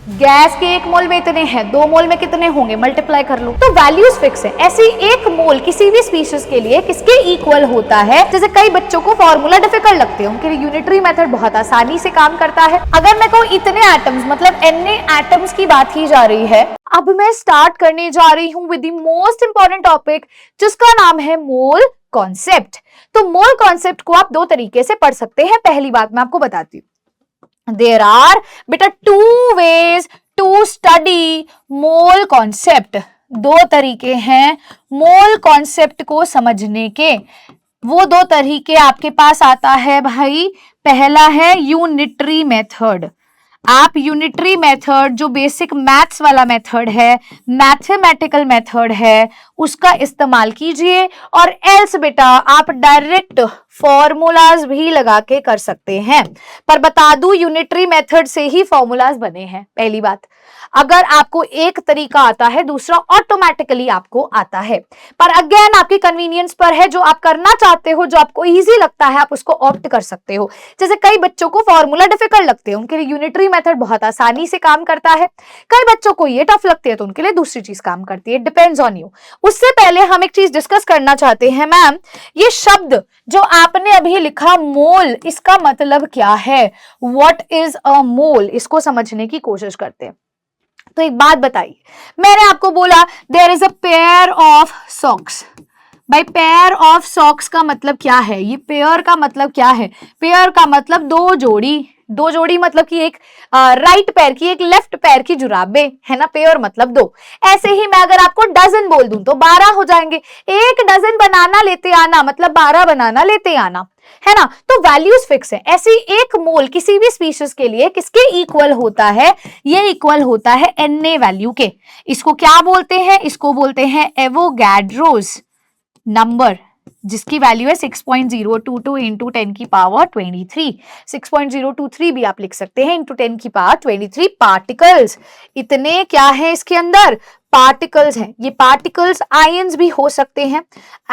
Gas के 1 मोल में इतने हैं, 2 मोल में कितने होंगे, मल्टीप्लाई कर लो। तो वैल्यूज फिक्स है। ऐसे 1 मोल किसी भी स्पीशीज के लिए किसके इक्वल होता है। जैसे कई बच्चों को फॉर्मूला डिफिकल्ट लगते हैं, उनके लिए यूनिटरी मेथड बहुत आसानी से काम करता है। अगर मैं कहूँ इतने एटम्स, मतलब Na एटम्स की बात की जा रही है। अब मैं स्टार्ट करने जा रही हूँ with the most important topic, जिसका नाम है मोल कॉन्सेप्ट। तो मोल कॉन्सेप्ट को आप 2 तरीके से पढ़ सकते हैं। पहली बात मैं आपको बताती हूँ, there are बेटा 2 ways to study mole concept. 2 तरीके हैं मोल कॉन्सेप्ट को समझने के। वो 2 तरीके आपके पास आता है भाई। पहला है यूनिटरी मेथड। आप यूनिटरी मेथड, जो बेसिक मैथ्स वाला मेथड है, मैथमेटिकल मेथड है, उसका इस्तेमाल कीजिए। और एल्स बेटा आप डायरेक्ट फॉर्मूलाज भी लगा के कर सकते हैं। पर बता दूं, यूनिटरी मेथड से ही फॉर्मूलाज बने हैं। पहली बात, अगर आपको एक तरीका आता है, दूसरा ऑटोमेटिकली आपको आता है। पर अगेन आपकी कन्वीनियंस पर है, जो आप करना चाहते हो, जो आपको इजी लगता है, आप उसको ऑप्ट कर सकते हो। जैसे कई बच्चों को फॉर्मूला डिफिकल्ट लगते हैं, उनके लिए यूनिटरी मेथड बहुत आसानी से काम करता है। कई बच्चों को ये टफ लगती है, तो उनके लिए दूसरी चीज काम करती है। Depends on you. उससे पहले हम एक चीज डिस्कस करना चाहते हैं। मैम, ये शब्द जो आपने अभी लिखा मोल, इसका मतलब क्या है? व्हाट इज अ मोल? इसको समझने की कोशिश करते हैं। तो एक बात बताइए, मैंने आपको बोला there is a pair of socks. भाई पेयर ऑफ सॉक्स का मतलब क्या है? ये पेयर का मतलब क्या है? पेयर का मतलब 2 जोड़ी। 2 जोड़ी मतलब कि एक राइट पैर की, एक लेफ्ट पैर की जुराबें, है ना। पेयर मतलब 2। ऐसे ही मैं अगर आपको डजन बोल दूं तो 12 हो जाएंगे। 1 डजन बनाना लेते आना मतलब 12 बनाना लेते आना, है ना। तो वैल्यूज फिक्स है। ऐसी 1 मोल किसी भी स्पीशीज के लिए किसके इक्वल होता है? ये इक्वल होता है Na वैल्यू के। इसको क्या बोलते हैं? इसको बोलते हैं एवोगैड्रोस नंबर, जिसकी वैल्यू है 6.022 इंटू 10 की पावर 23। 6.023 भी आप लिख सकते हैं इंटू 10 की पावर 23 पार्टिकल्स। इतने क्या है इसके अंदर? पार्टिकल्स हैं। ये पार्टिकल्स आयंस भी हो सकते हैं,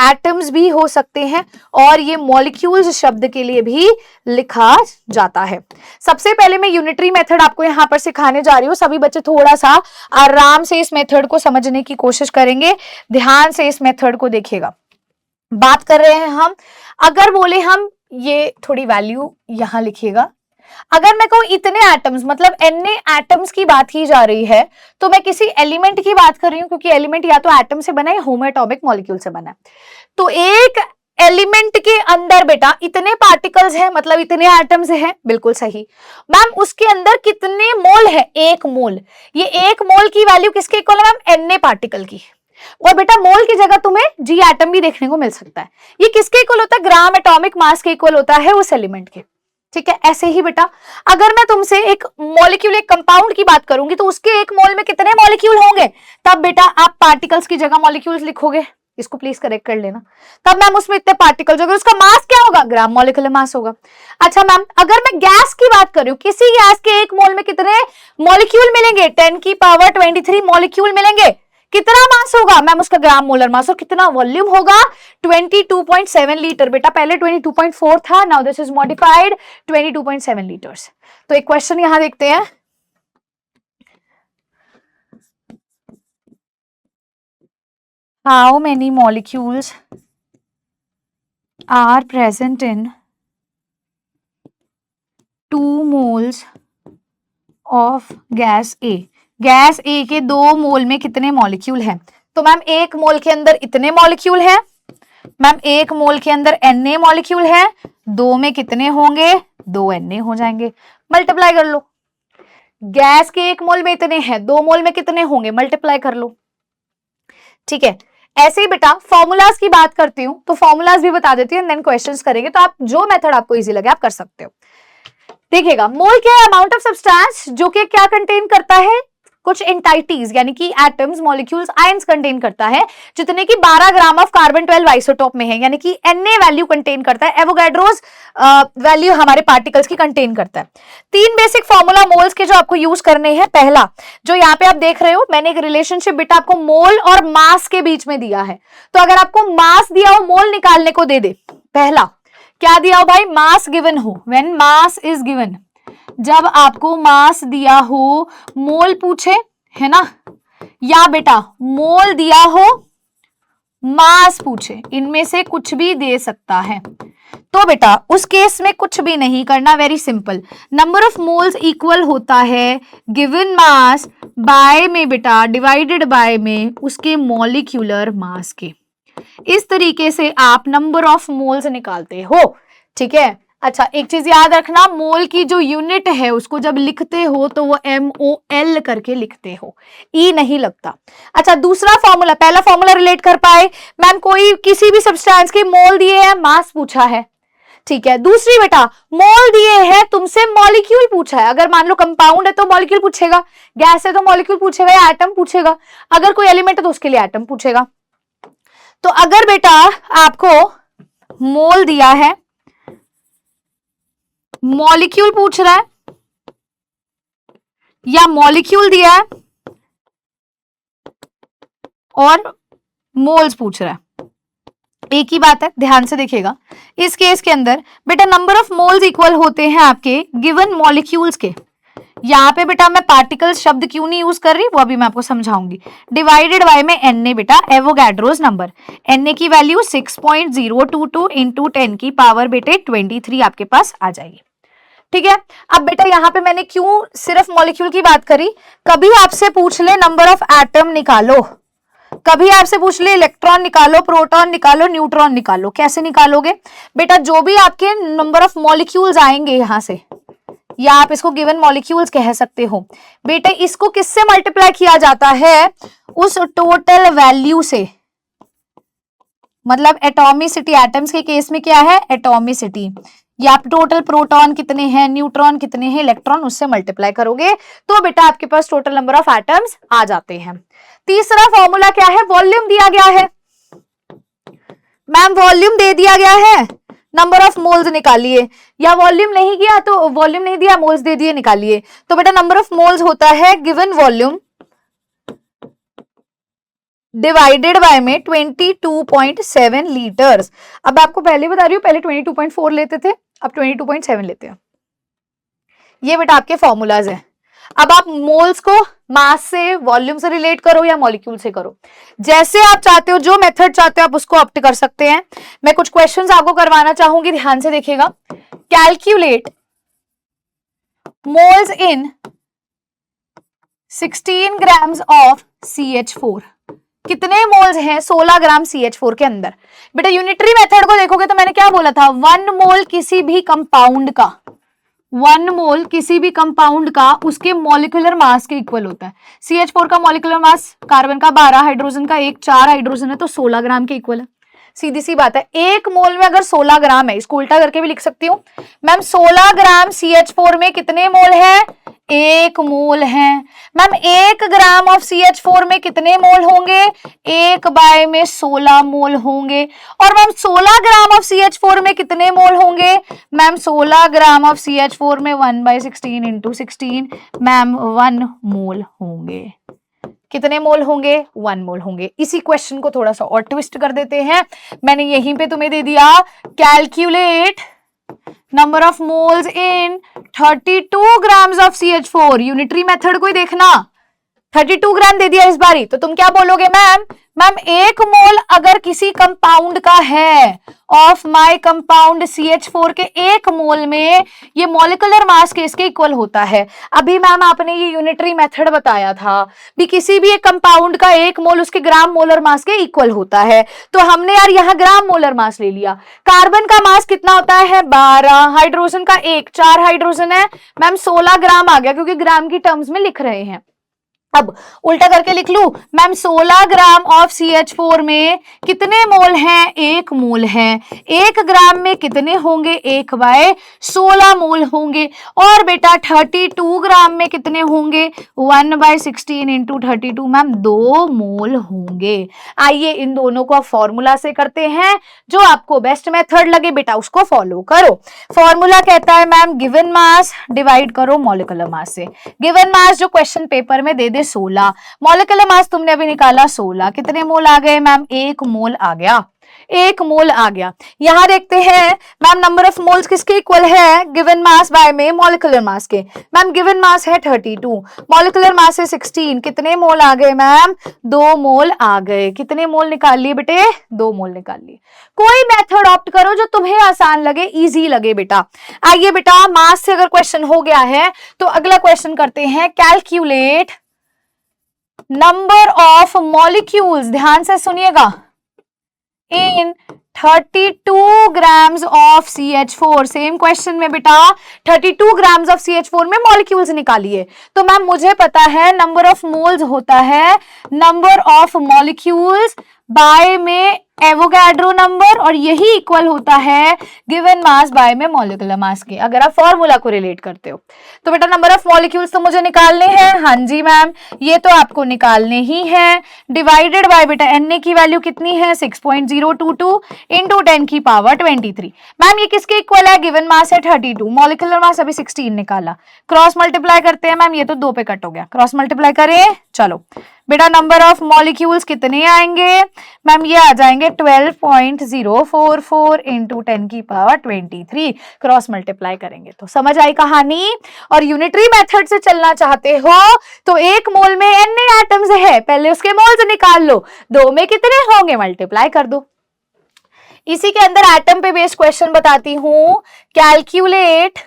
एटम्स भी हो सकते हैं, और ये मॉलिक्यूल्स शब्द के लिए भी लिखा जाता है। सबसे पहले मैं यूनिटरी मेथड आपको यहां पर सिखाने जा रही हूं। सभी बच्चे थोड़ा सा आराम से इस मेथड को समझने की कोशिश करेंगे, ध्यान से इस मेथड को देखिएगा। बात कर रहे हैं हम, अगर बोले हम, ये थोड़ी वैल्यू यहां लिखिएगा। अगर मैं कहूं इतने एटम्स, मतलब Na एटम्स की बात की जा रही है, तो मैं किसी एलिमेंट की बात कर रही हूं, क्योंकि एलिमेंट या तो एटम से बना है, होमोएटॉमिक मॉलिक्यूल से बना है। तो एक एलिमेंट के अंदर बेटा इतने पार्टिकल्स हैं, मतलब इतने एटम्स हैं। बिल्कुल सही। मैम, उसके अंदर कितने मोल है? 1 मोल। ये 1 मोल की वैल्यू किसके इक्वल है मैम? Na पार्टिकल की। और बेटा मोल की जगह तुम्हें जी एटम भी देखने को मिल सकता है। ये किसके इक्वल होता है? ग्राम एटॉमिक मास के इक्वल होता है उस एलिमेंट के। ठीक है। ऐसे ही बेटा अगर मैं तुमसे एक मॉलिक्यूल, एक कंपाउंड की बात करूंगी, तो उसके 1 मोल में कितने मॉलिक्यूल होंगे? तब बेटा आप पार्टिकल्स की जगह मॉलिक्यूल्स लिखोगे। इसको प्लीज करेक्ट कर लेना। तब मैम उसमें इतने पार्टिकल्स होंगे, उसका मास क्या होगा? ग्राम मॉलिक्यूलर मास होगा। अच्छा मैम, अगर मैं गैस की बात कर रही हूँ, किसी गैस के 1 मोल में कितने मॉलिक्यूल मिलेंगे? 10 की पावर 23 मॉलिक्यूल मिलेंगे। कितना मास होगा मैम? उसका ग्राम मोलर मास। और कितना वॉल्यूम होगा? 22.7 लीटर। बेटा पहले 22.4 था, now this is modified 22.7 litres. तो एक क्वेश्चन यहां देखते हैं। How many molecules are present in 2 moles of gas A? Gas A के 2 मोल में कितने मॉलिक्यूल हैं? तो मैम 1 मोल के अंदर इतने मॉलिक्यूल हैं। मैम 1 मोल के अंदर Na मॉलिक्यूल है। 2 में कितने होंगे? 2 Na हो जाएंगे। मल्टीप्लाई कर लो। गैस के 1 मोल में इतने हैं, 2 मोल में कितने होंगे? मल्टीप्लाई कर लो। ठीक है। ऐसे ही बेटा फॉर्मूलाज की बात करती हूं, तो फॉर्मूलाज भी बता देती हूं, देन क्वेश्चंस करेंगे। तो आप जो मेथड आपको इजी लगे आप कर सकते हो। देखिएगा, मोल क्या है? अमाउंट ऑफ सब्सटेंस जो कि क्या कंटेन करता है? कुछ एंटाइटीज यानी कि एटम्स, मॉलिक्यूल्स, आयंस कंटेन करता है, जितने की 12 ग्राम ऑफ कार्बन 12 आइसोटोप में है, यानी कि Na वैल्यू कंटेन करता है। एवोगैड्रोस वैल्यू हमारे पार्टिकल्स की कंटेन करता है। 3 बेसिक फॉर्मूला मोल्स के जो आपको यूज करने हैं। पहला, जो यहाँ पे आप देख रहे हो, मैंने एक रिलेशनशिप बेटा आपको मोल और मास के बीच में दिया है। तो अगर आपको मास दिया हो, मोल निकालने को दे दे। पहला क्या दिया हो भाई? मास गिवन हो, व्हेन मास इज गिवन, जब आपको मास दिया हो, मोल पूछे है ना, या बेटा मोल दिया हो, मास पूछे, इनमें से कुछ भी दे सकता है, तो बेटा उस केस में कुछ भी नहीं करना, very simple. Number of moles equal होता है गिवन मास बाय में बेटा डिवाइडेड बाय में उसके मॉलिक्यूलर मास के। इस तरीके से आप नंबर ऑफ मोल्स निकालते हो, ठीक है। अच्छा, एक चीज याद रखना, मोल की जो यूनिट है उसको जब लिखते हो तो वो MOL करके लिखते हो, ई नहीं लगता। अच्छा, दूसरा फॉर्मूला, पहला फॉर्मूला रिलेट कर पाए मैम, कोई किसी भी सब्सटेंस के मोल दिए हैं, मास पूछा है, ठीक है। दूसरी बेटा मोल दिए हैं, तुमसे मॉलिक्यूल पूछा है। अगर मान लो कंपाउंड है तो मॉलिक्यूल पूछेगा, गैस है तो मॉलिक्यूल पूछेगा या एटम पूछेगा, अगर कोई एलिमेंट है तो उसके लिए एटम पूछेगा। तो अगर बेटा आपको मोल दिया है, मॉलिक्यूल पूछ रहा है, या मॉलिक्यूल दिया है और मोल्स पूछ रहा है, एक ही बात है, ध्यान से देखिएगा। इस केस के अंदर बेटा नंबर ऑफ मोल्स इक्वल होते हैं आपके गिवन मॉलिक्यूल्स के। यहां पे बेटा मैं पार्टिकल्स शब्द क्यों नहीं यूज कर रही वो अभी मैं आपको समझाऊंगी। डिवाइडेड बाय में Na बेटा एवोगैड्रोस नंबर, Na की वैल्यू 6.022 इंटू 10 की पावर बेटे 23 आपके पास आ जाएगी, ठीक है। अब बेटा यहां पे मैंने क्यों सिर्फ मॉलिक्यूल की बात करी, कभी आपसे पूछ ले नंबर ऑफ एटम निकालो, कभी आपसे पूछ ले इलेक्ट्रॉन निकालो, प्रोटॉन निकालो, न्यूट्रॉन निकालो, कैसे निकालोगे बेटा, जो भी आपके नंबर ऑफ मॉलिक्यूल्स आएंगे यहां से, या आप इसको गिवन मॉलिक्यूल्स कह सकते हो बेटा, इसको किससे मल्टीप्लाई किया जाता है, उस टोटल वैल्यू से, मतलब एटॉमिसिटी, एटम्स के केस में क्या है एटॉमिसिटी, या आप टोटल प्रोटॉन कितने हैं, न्यूट्रॉन कितने हैं, इलेक्ट्रॉन, उससे मल्टीप्लाई करोगे तो बेटा आपके पास टोटल नंबर ऑफ एटम्स आ जाते हैं। तीसरा फॉर्मूला क्या है, वॉल्यूम दिया गया है मैम, वॉल्यूम दे दिया गया है, नंबर ऑफ मोल्स निकालिए, या वॉल्यूम नहीं किया तो वॉल्यूम नहीं दिया, मोल्स दे दिए निकालिए, तो बेटा नंबर ऑफ मोल्स होता है गिवन वॉल्यूम डिवाइडेड बाय में 22.7 लीटर्स। अब आपको पहले बता रही हूँ, पहले 22.4 लेते थे, अब 22.7 लेते हैं। ये बेटा आपके फॉर्मूलाज है। अब आप मोल्स को मास से, वॉल्यूम से रिलेट करो या मॉलिक्यूल से करो, जैसे आप चाहते हो, जो मेथड चाहते हो आप उसको ऑप्ट कर सकते हैं। मैं कुछ क्वेश्चंस आपको करवाना चाहूंगी, ध्यान से देखिएगा। Calculate moles in 16 grams of CH4, कितने मोल्स हैं 16 ग्राम CH4 के अंदर। बेटा यूनिटरी मेथड को देखोगे तो मैंने क्या बोला था, 1 मोल किसी भी कंपाउंड का, 1 मोल किसी भी कंपाउंड का उसके मॉलिक्यूलर मास के इक्वल होता है। CH4 का मॉलिक्यूलर मास, कार्बन का 12, हाइड्रोजन का 1, 4 हाइड्रोजन है तो 16 ग्राम के इक्वल है। सीधी सी बात है, एक मोल में अगर 16 ग्राम है, इसको उल्टा करके भी लिख सकती हूँ मैम, 16 ग्राम CH4 में कितने मोल है, 1 मोल है। मैम 1 ग्राम ऑफ CH4 में कितने मोल होंगे, 1 बाय में 16 मोल होंगे। और मैम 16 ग्राम ऑफ CH4 में कितने मोल होंगे, मैम 16 ग्राम ऑफ CH4 में 1/16 इंटू 16 मैम 1 मोल होंगे। कितने मोल होंगे, 1 मोल होंगे। इसी क्वेश्चन को थोड़ा सा और ट्विस्ट कर देते हैं, मैंने यहीं पे तुम्हें दे दिया, calculate number of moles in 32 grams of CH4, unitary method को ही देखना, 32 ग्राम दे दिया इस बारी, तो तुम क्या बोलोगे मैम, मैम 1 मोल अगर किसी कंपाउंड का है ऑफ माय कंपाउंड CH4 के 1 मोल में ये मॉलिक्यूलर मास के इसके इक्वल होता है। अभी मैम आपने ये यूनिटरी मेथड बताया था भी किसी भी एक कंपाउंड का 1 मोल उसके ग्राम मोलर मास के इक्वल होता है, तो हमने यार यहाँ ग्राम मोलर मास ले लिया। कार्बन का मास कितना होता है 12, हाइड्रोजन का 1, 4 हाइड्रोजन है मैम 16 ग्राम आ गया, क्योंकि ग्राम की टर्म्स में लिख रहे हैं। अब उल्टा करके लिख लू मैम, 16 ग्राम ऑफ CH4 में कितने मोल हैं, 1 मोल है। 1 ग्राम में कितने होंगे, 1/16 मोल होंगे। और बेटा 32 ग्राम में कितने होंगे, 1/16 इंटू 32 मैम 2 मोल होंगे। आइए इन दोनों को फॉर्मूला से करते हैं, जो आपको बेस्ट मेथड लगे बेटा उसको फॉलो करो। फॉर्मूला कहता है मैम, गिवन मास डिवाइड करो मॉलिक्यूलर मास से। गिवन मास जो क्वेश्चन पेपर में दे दे 16, मॉलिक्यूलर मास तुमने अभी निकाला 16, कितने मोल आ गए मैम, 1 मोल आ गया। 1 मोल आ गया। यहां देखते हैं मैम नंबर ऑफ मोल्स किसके इक्वल है, गिवन मास बाय में मॉलिक्यूलर मास के। मैम गिवन मास है 32, मॉलिक्यूलर मास है 16, कितने मोल आ गए मैम, 2 मोल आ गए। कितने मोल निकाल लिए बेटे, 2 मोल निकाल लिए। कोई मेथड ऑप्ट करो जो तुम्हें आसान लगे, इजी लगे बेटा। आइए बेटा, मास से अगर क्वेश्चन हो गया है तो अगला क्वेश्चन करते हैं, कैलकुलेट नंबर ऑफ मॉलिक्यूल्स, ध्यान से सुनिएगा, इन 32 grams of CH4। Same question में बेटा 32 ग्राम्स ऑफ CH4 में मॉलिक्यूल्स निकालिए। तो मैम मुझे पता है नंबर ऑफ मोल्स होता है नंबर ऑफ मॉलिक्यूल्स बाय में एवोगैड्रो नंबर, और यही इक्वल होता है गिवन मास बाय में मॉलिक्यूलर मास के, अगर आप फॉर्मूला को रिलेट करते हो तो। बेटा नंबर ऑफ मॉलिक्यूल्स तो मुझे निकालने हैं, हाँ जी मैम, ये तो आपको निकालने ही है। डिवाइडेड बाय बेटा Na की वैल्यू कितनी है, 6.022 इंटू 10 की पावर 23। मैम ये किसके इक्वल है, गिवन मास है 32, मॉलिक्यूलर मास अभी 16 निकाला, क्रॉस मल्टीप्लाई करते हैं मैम, ये तो 2 पे कट हो गया, क्रॉस मल्टीप्लाई करें। चलो बेटा नंबर ऑफ मॉलिक्यूल्स कितने आएंगे मैम, ये आ जाएंगे 12.044 इंटू 10 की पावर 23, क्रॉस मल्टीप्लाई करेंगे तो समझ आई कहानी। और यूनिटरी मेथड से चलना चाहते हो तो 1 मोल में Na एटम्स है, पहले उसके मोल्स निकाल लो, 2 में कितने होंगे मल्टीप्लाई कर दो। इसी के अंदर एटम पे बेस्ड क्वेश्चन बताती हूं, कैलकुलेट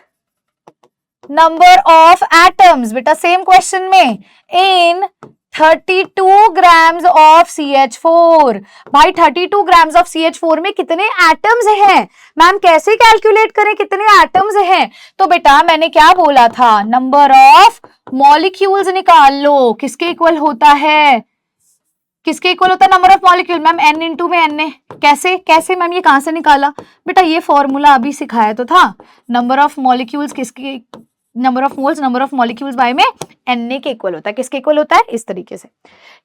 नंबर ऑफ एटम्स, बेटा सेम क्वेश्चन में, इन 32 ग्राम्स ऑफ CH4। भाई 32 ग्राम्स ऑफ CH4 में कितने एटम्स हैं मैम, कैसे कैलकुलेट करें कितने एटम्स हैं। तो बेटा मैंने क्या बोला था, नंबर ऑफ मॉलिक्यूल्स निकाल लो, किसके इक्वल होता है, किसके इक्वल होता है number of molecule ma'am, N into में Na। कैसे कैसे मैम, ये कहां से निकाला बेटा, ये फॉर्मूला अभी सिखाया तो था, नंबर ऑफ मॉलिक्यूल्स किसके, number of moles number of molecules by में Na के इक्वल होता है, किसके इक्वल होता है, इस तरीके से।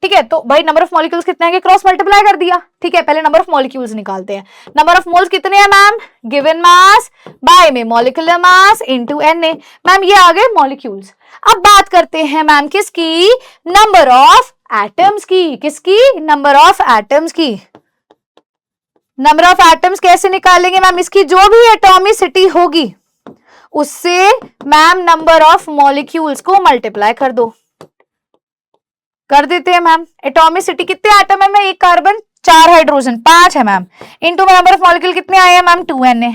ठीक है, तो भाई नंबर ऑफ मॉलिक्यूल्स कितने आएंगे, क्रॉस मल्टीप्लाई कर दिया। ठीक है, पहले नंबर ऑफ मॉलिक्यूल्स निकालते हैं। नंबर ऑफ मोल्स कितने हैं मैम, गिवन मास बाय में molecular mass into Na। Ma'am ये आ गए मॉलिक्यूल्स। अब बात करते हैं मैम किसकी, नंबर ऑफ एटम्स की, किसकी, नंबर ऑफ एटम्स की। नंबर ऑफ एटम्स कैसे निकालेंगे मैम, इसकी जो भी एटॉमिसिटी होगी उससे मैम नंबर ऑफ मॉलिक्यूल्स को मल्टीप्लाई कर दो, कर देते हैं मैम। एटॉमिसिटी कितने एटम है, मैं 1 कार्बन 4 हाइड्रोजन 5 है मैम, इनटू में नंबर ऑफ मॉलिक्यूल कितने आए हैं मैम 2 Na।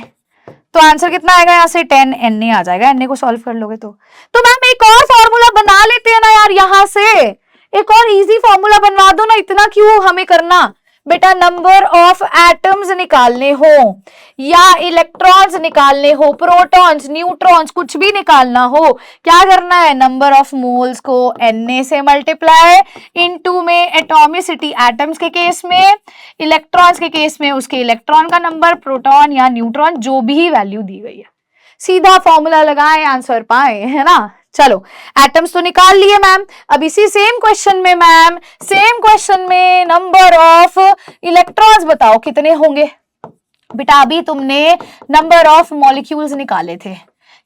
तो आंसर कितना आएगा, यहाँ से 10 Na आ जाएगा, Na को सॉल्व कर लोगे तो मैम एक और फॉर्मूला बना लेते हैं ना यार, यहां से एक और इजी फॉर्मूला बनवा दो ना, इतना क्यों हमें करना। बेटा नंबर ऑफ एटम्स निकालने हो या इलेक्ट्रॉन्स निकालने हो, प्रोटॉन्स न्यूट्रॉन्स कुछ भी निकालना हो, क्या करना है, नंबर ऑफ मोल्स को Na से मल्टीप्लाई इनटू में एटॉमिसिटी एटम्स के केस में, इलेक्ट्रॉन्स के केस में उसके इलेक्ट्रॉन का नंबर, प्रोटॉन या न्यूट्रॉन जो भी वैल्यू दी गई है, सीधा फॉर्मूला लगाएं आंसर पाए, है ना। चलो एटम्स तो निकाल लिए मैम। अब इसी सेम क्वेश्चन में मैम, सेम क्वेश्चन में नंबर ऑफ इलेक्ट्रॉन्स बताओ कितने होंगे। बेटा अभी तुमने नंबर ऑफ मॉलिक्यूल्स निकाले थे,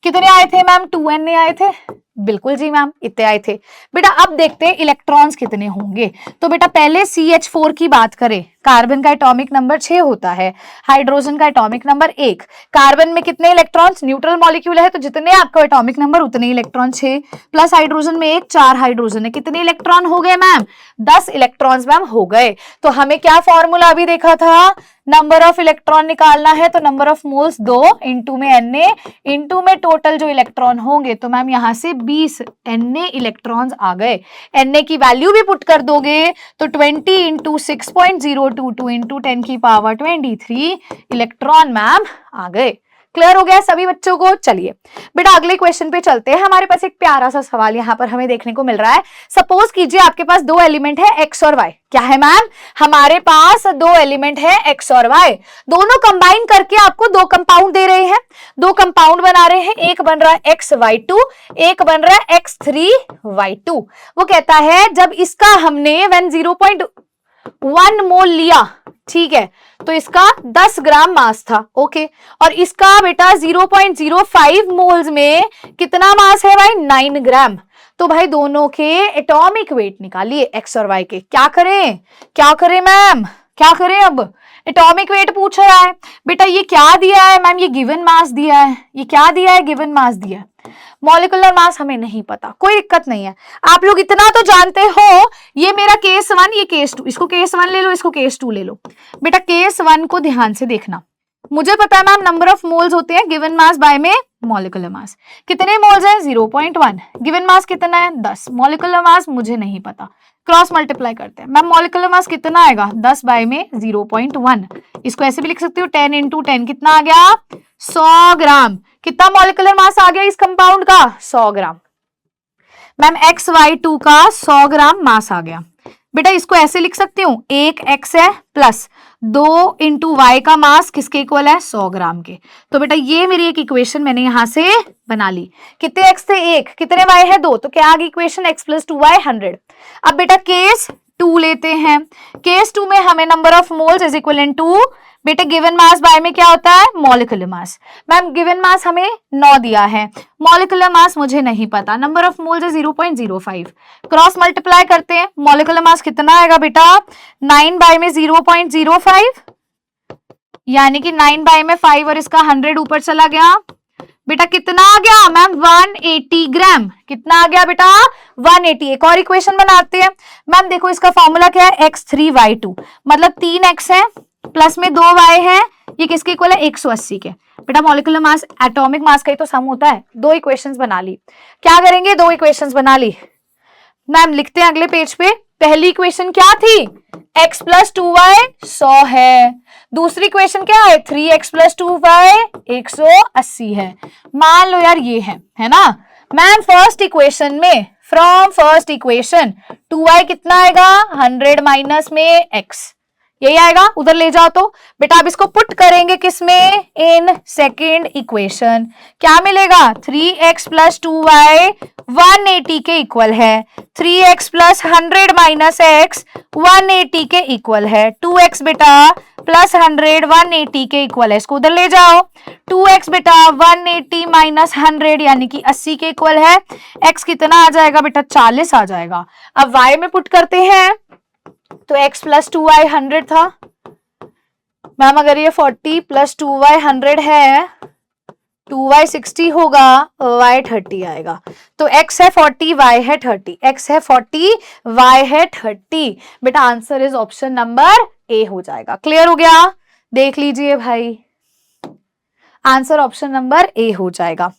कितने आए थे मैम, 2 Na आए थे, बिल्कुल जी मैम इतने आए थे। बेटा अब देखते हैं इलेक्ट्रॉन्स कितने होंगे। तो बेटा पहले CH4 की बात करें, कार्बन का एटॉमिक नंबर 6 होता है, हाइड्रोजन का एटॉमिक नंबर 1, कार्बन में कितने इलेक्ट्रॉन्स, न्यूट्रल मॉलिक्यूल है तो जितने आपका एटॉमिक नंबर उतने इलेक्ट्रॉन 6, प्लस हाइड्रोजन में 1 4 हाइड्रोजन है, कितने इलेक्ट्रॉन हो गए मैम, 10 इलेक्ट्रॉन्स मैम हो गए। तो हमें क्या फॉर्मूला अभी देखा था, नंबर ऑफ इलेक्ट्रॉन निकालना है तो नंबर ऑफ मोल्स 2 इंटू में Na इंटू में टोटल जो इलेक्ट्रॉन होंगे, तो मैम यहां से 20 Na इलेक्ट्रॉन्स आ गए। Na की वैल्यू भी पुट कर दोगे तो 20 इंटू 6.022 इंटू 10 की पावर 23 इलेक्ट्रॉन मैम आ गए। क्लियर हो गया सभी बच्चों को। चलिए बेटा अगले क्वेश्चन पे चलते हैं। हमारे पास एक प्यारा सा सवाल यहाँ पर हमें देखने को मिल रहा है। सपोज कीजिए आपके पास 2 एलिमेंट है x और y। क्या है मैम, हमारे पास 2 एलिमेंट है x और y, दोनों कंबाइन करके आपको 2 कंपाउंड दे रहे हैं, 2 कंपाउंड बना रहे हैं, एक बन रहा है XY2, एक बन रहा है X3Y2। वो कहता है जब इसका हमने 0.1 मोल लिया, ठीक है, तो इसका 10 ग्राम मास था, ओके, और इसका बेटा 0.05 मोल्स में कितना मास है भाई, 9 ग्राम। तो भाई दोनों के एटॉमिक वेट निकालिए x और y के। क्या करें मैम, क्या करें, अब एटॉमिक वेट पूछ रहा है बेटा, ये क्या दिया है मैम, ये गिवन मास दिया है, ये क्या दिया है, गिवन मास दिया है। मॉलिक्यूलर मास हमें नहीं पता, कोई दिक्कत नहीं है, आप लोग इतना तो जानते हो, ये मेरा केस 1, ये केस 2, इसको केस 1 ले लो, इसको केस 2 ले लो। बेटा केस 1 को ध्यान से देखना, मुझे पता है मैम नंबर ऑफ मोल्स होते हैं गिवन मास बाय में मॉलिक्यूलर मास, कितने मोल्स हैं 0.1, गिवन मास कितना है 10, मॉलिक्यूलर मास मुझे नहीं पता, क्रॉस मल्टीप्लाई करते हैं। मैम मॉलिक्यूलर मास कितना आएगा 10 बाय में 0.1, इसको ऐसे भी लिख सकती हूँ 10 × 10, कितना आ गया 100 ग्राम। कितना मॉलिक्यूलर मास आ गया इस कंपाउंड का 100 ग्राम। मैम XY2 का 100 ग्राम मास आ गया। बेटा इसको ऐसे लिख सकती हूँ, एक X है प्लस 2 × Y का मास किसके इक्वल है 100 ग्राम के। तो बेटा ये मेरी एक इक्वेशन मैंने यहां से बना ली। कितने X थे 1, कितने Y है 2, तो क्या आ गई इक्वेशन X + 2Y 100। अब बेटा केस 2 लेते हैं, केस 2 में हमें number of moles is equal to बेटे गिवन मास बाय में क्या होता है molecular mass. Ma'am given mass हमें 9 दिया है, मॉलिक्यूलर मास मुझे नहीं पता, नंबर ऑफ मोल्स है 0.05, क्रॉस मल्टीप्लाई करते हैं, मॉलिक्यूलर मास कितना आएगा बेटा 9 बाय में 0.05, यानी कि 9 बाय में 5 और इसका 100 ऊपर चला गया। बेटा कितना आ गया मैम 180 ग्राम। कितना आ गया बेटा 180। एक और इक्वेशन बनाते हैं। मैम देखो इसका फॉर्मूला क्या है x3y2, मतलब 3x है प्लस में 2y है, ये किसके इक्वल है 180 के। बेटा मॉलिक्यूलर मास एटॉमिक मास का ही तो सम होता है। 2 इक्वेशंस बना ली। क्या करेंगे 2 इक्वेशंस बना ली। मैम लिखते हैं अगले पेज पे। पहली इक्वेशन क्या थी x + 2y 100 है, दूसरी इक्वेशन क्या है 3x + 2y 180 है। मान लो यार ये है ना। मैम फर्स्ट इक्वेशन में फ्रॉम फर्स्ट इक्वेशन 2y कितना आएगा 100 माइनस में x, यही आएगा, उधर ले जाओ। तो बेटा अब इसको पुट करेंगे किसमें इन सेकेंड इक्वेशन, क्या मिलेगा 3x + 2y 180 के इक्वल है, 3x + 100 माइनस x 180 के इक्वल है, 2x बेटा प्लस 100 180 के इक्वल है, इसको उधर ले जाओ। 2x बेटा 180 माइनस 100 यानी कि 80 के इक्वल है, x कितना आ जाएगा बेटा 40 आ जाएगा। अब y में पुट करते हैं तो x + 2y 100 था। मैम अगर ये 40 + 2y 100 है, 2y 60 होगा, y 30 आएगा। तो x है 40 y है 30, x है 40 y है 30। बेटा answer is option number A हो जाएगा। क्लियर हो गया, देख लीजिए भाई, आंसर ऑप्शन नंबर ए हो जाएगा।